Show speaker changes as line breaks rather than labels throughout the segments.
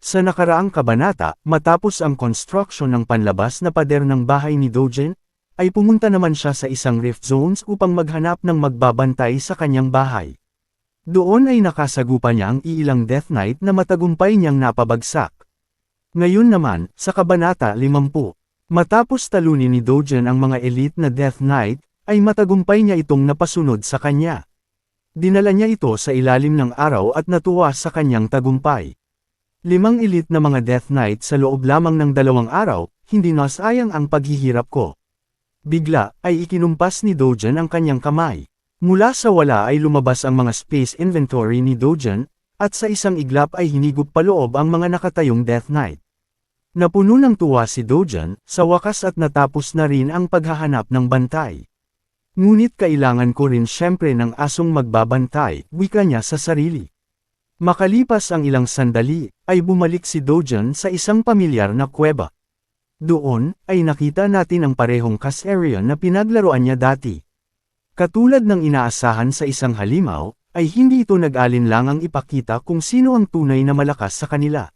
Sa nakaraang kabanata, matapos ang construction ng panlabas na pader ng bahay ni Dogen, ay pumunta naman siya sa isang rift zones upang maghanap ng magbabantay sa kanyang bahay. Doon ay nakasagupa niya ang iilang Death Knight na matagumpay niyang napabagsak. Ngayon naman, sa kabanata 50, matapos talunin ni Dogen ang mga elite na Death Knight, ay matagumpay niya itong napasunod sa kanya. Dinala niya ito sa ilalim ng araw at natuwa sa kanyang tagumpay. 5 elite na mga Death Knight sa loob lamang ng 2 araw, hindi nasayang ang paghihirap ko. Bigla, ay ikinumpas ni Dogen ang kanyang kamay. Mula sa wala ay lumabas ang mga space inventory ni Dogen, at sa isang iglap ay hinigop paloob ang mga nakatayong Death Knight. Napuno ng tuwa si Dogen, sa wakas at natapos na rin ang paghahanap ng bantay. Ngunit kailangan ko rin syempre ng asong magbabantay, wika niya sa sarili. Makalipas ang ilang sandali, ay bumalik si Dogen sa isang pamilyar na kuweba. Doon, ay nakita natin ang parehong Kaserion na pinaglaruan niya dati. Katulad ng inaasahan sa isang halimaw, ay hindi ito nag-alinlangang ipakita kung sino ang tunay na malakas sa kanila.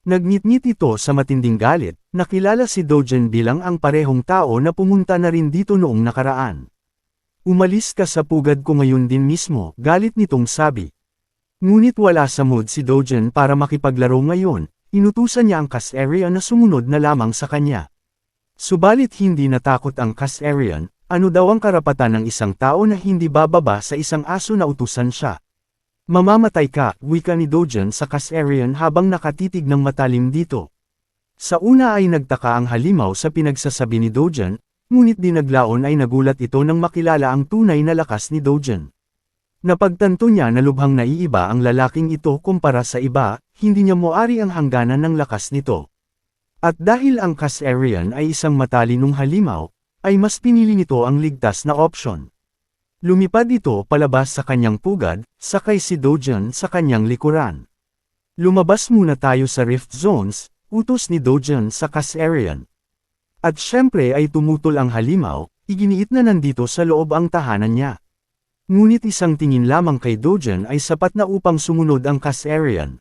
Nagngit-ngit ito sa matinding galit, nakilala si Dogen bilang ang parehong tao na pumunta na rin dito noong nakaraan. Umalis ka sa pugad ko ngayon din mismo, galit nitong sabi. Ngunit wala sa mood si Dogen para makipaglaro ngayon. Inutusan niya ang Kaserion na sumunod na lamang sa kanya. Subalit hindi natakot ang Kaserion, ano daw ang karapatan ng isang tao na hindi bababa sa isang aso na utusan siya. Mamamatay ka, wika ni Dogen sa Kaserion habang nakatitig ng matalim dito. Sa una ay nagtaka ang halimaw sa pinagsasabi ni Dogen, ngunit dinaglaon ay nagulat ito nang makilala ang tunay na lakas ni Dogen. Napagtanto niya na lubhang naiiba ang lalaking ito kumpara sa iba, hindi niya moari ang hangganan ng lakas nito. At dahil ang Kaserion ay isang matalinong halimaw, ay mas pinili nito ang ligtas na opsyon. Lumipad ito palabas sa kanyang pugad, sakay si Dogen sa kanyang likuran. Lumabas muna tayo sa Rift Zones, utos ni Dogen sa Kaserion. At syempre ay tumutol ang halimaw, iginiit na nandito sa loob ang tahanan niya. Ngunit isang tingin lamang kay Dogen ay sapat na upang sumunod ang Kaserion.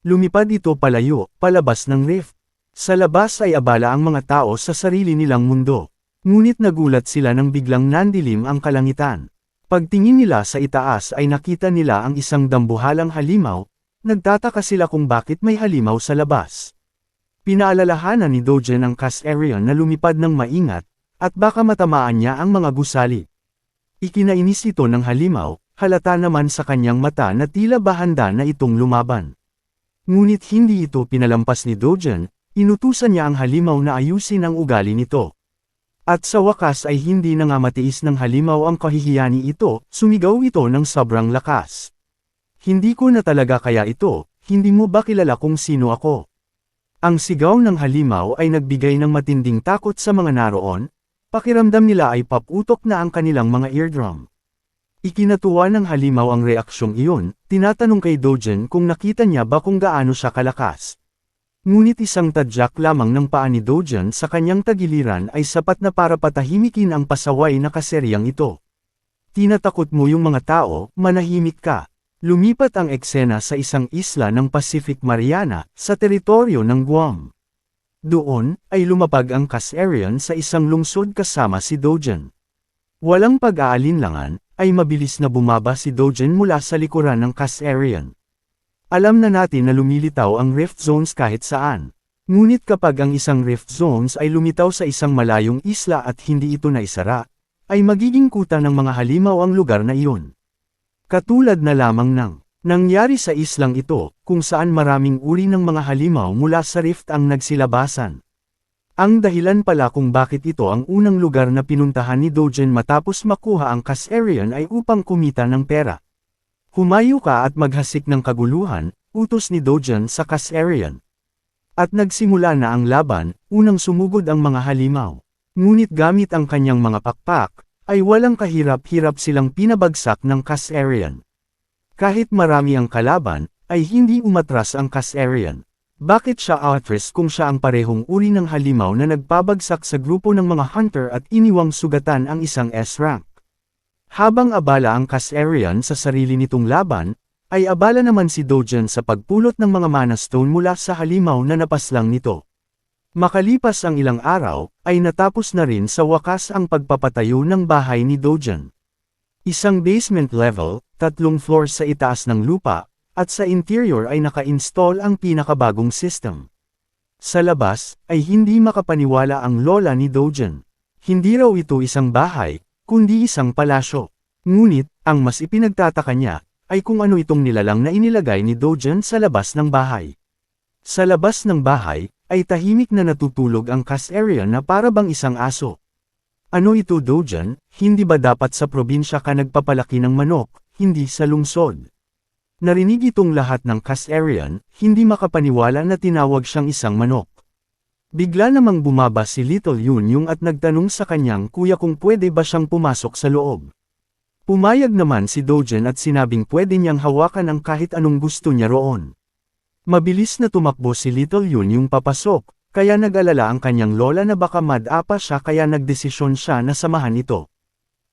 Lumipad ito palayo, palabas ng rift. Sa labas ay abala ang mga tao sa sarili nilang mundo. Ngunit nagulat sila nang biglang nandilim ang kalangitan. Pagtingin nila sa itaas ay nakita nila ang isang dambuhalang halimaw, nagtataka sila kung bakit may halimaw sa labas. Pinaalalahanan ni Dogen ang Kaserion na lumipad ng maingat, at baka matamaan niya ang mga gusali. Ikinainis ito ng halimaw, halata naman sa kanyang mata na tila ba handa na itong lumaban. Ngunit hindi ito pinalampas ni Dogen, inutusan niya ang halimaw na ayusin ang ugali nito. At sa wakas ay hindi na nga matiis ng halimaw ang kahihiyani ito, sumigaw ito ng sobrang lakas. Hindi ko na talaga kaya ito, hindi mo ba kilala kung sino ako? Ang sigaw ng halimaw ay nagbigay ng matinding takot sa mga naroon, pakiramdam nila ay paputok na ang kanilang mga eardrum. Ikinatuwa ng halimaw ang reaksyong iyon, tinatanong kay Dogen kung nakita niya ba kung gaano siya kalakas. Ngunit isang tadyak lamang ng paa ni Dogen sa kanyang tagiliran ay sapat na para patahimikin ang pasaway na kaseryang ito. Tinatakot mo yung mga tao, manahimik ka. Lumipat ang eksena sa isang isla ng Pacific Mariana, sa teritoryo ng Guam. Doon, ay lumapag ang Kaserion sa isang lungsod kasama si Dogen. Walang pag-aalinlangan, ay mabilis na bumaba si Dogen mula sa likuran ng Kaserion. Alam na natin na lumilitaw ang Rift Zones kahit saan. Ngunit kapag ang isang Rift Zones ay lumitaw sa isang malayong isla at hindi ito naisara, ay magiging kuta ng mga halimaw ang lugar na iyon. Katulad na lamang ng nangyari sa islang ito, kung saan maraming uri ng mga halimaw mula sa rift ang nagsilabasan. Ang dahilan pala kung bakit ito ang unang lugar na pinuntahan ni Dogen matapos makuha ang Kaserion ay upang kumita ng pera. Humayo ka at maghasik ng kaguluhan, utos ni Dogen sa Kaserion. At nagsimula na ang laban, unang sumugod ang mga halimaw. Ngunit gamit ang kanyang mga pakpak, ay walang kahirap-hirap silang pinabagsak ng Kaserion. Kahit marami ang kalaban, ay hindi umatras ang Kaserion. Bakit siya atras kung siya ang parehong uri ng halimaw na nagpabagsak sa grupo ng mga hunter at iniwang sugatan ang isang S-rank? Habang abala ang Kaserion sa sarili nitong laban, ay abala naman si Dogen sa pagpulot ng mga mana stone mula sa halimaw na napaslang nito. Makalipas ang ilang araw, ay natapos na rin sa wakas ang pagpapatayo ng bahay ni Dogen. Isang basement level, 3 floors sa itaas ng lupa, at sa interior ay naka-install ang pinakabagong system. Sa labas, ay hindi makapaniwala ang lola ni Dogen. Hindi raw ito isang bahay, kundi isang palasyo. Ngunit, ang mas ipinagtataka niya, ay kung ano itong nilalang na inilagay ni Dogen sa labas ng bahay. Sa labas ng bahay, ay tahimik na natutulog ang Caesarion na para bang isang aso. Ano ito Dogen, hindi ba dapat sa probinsya ka nagpapalaki ng manok, hindi sa lungsod? Narinig itong lahat ng Caesarion, hindi makapaniwala na tinawag siyang isang manok. Bigla namang bumaba si Little Yunyong at nagtanong sa kanyang kuya kung pwede ba siyang pumasok sa loob. Pumayag naman si Dogen at sinabing pwede niyang hawakan ang kahit anong gusto niya roon. Mabilis na tumakbo si Little Yunyong papasok, kaya nag-alala ang kanyang lola na baka mad-apa siya kaya nagdesisyon siya na samahan ito.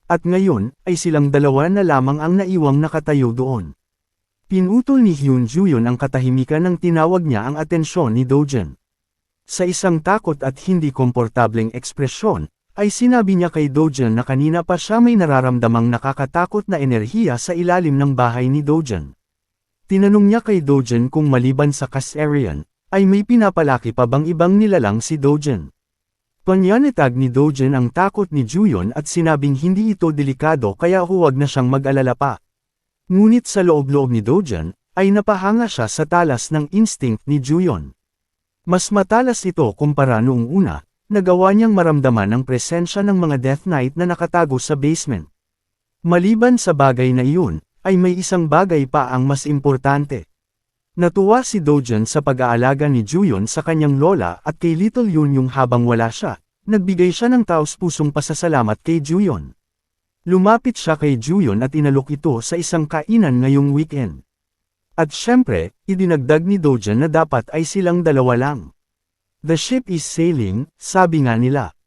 At ngayon, ay silang dalawa na lamang ang naiwang nakatayo doon. Pinutol ni Hyun Juyon ang katahimikan nang tinawag niya ang atensyon ni Dogen. Sa isang takot at hindi komportableng ekspresyon, ay sinabi niya kay Dogen na kanina pa siya may nararamdamang nakakatakot na enerhiya sa ilalim ng bahay ni Dogen. Tinanong niya kay Dogen kung maliban sa Caesarion, ay may pinapalaki pa bang ibang nilalang si Dogen. Panyanitag ni Dogen ang takot ni Juyon at sinabing hindi ito delikado kaya huwag na siyang mag-alala pa. Ngunit sa loob-loob ni Dogen, ay napahanga siya sa talas ng instinct ni Juyon. Mas matalas ito kumpara noong una, nagawa niyang maramdaman ang presensya ng mga Death Knight na nakatago sa basement. Maliban sa bagay na iyon, ay may isang bagay pa ang mas importante. Natuwa si Dogen sa pag-aalaga ni Juyon sa kanyang lola at kay Little Yunyong habang wala siya, nagbigay siya ng taos-pusong pasasalamat kay Juyon. Lumapit siya kay Juyon at inalok ito sa isang kainan ngayong weekend. At syempre, idinagdag ni Dogen na dapat ay silang dalawa lang. The ship is sailing, sabi nga nila.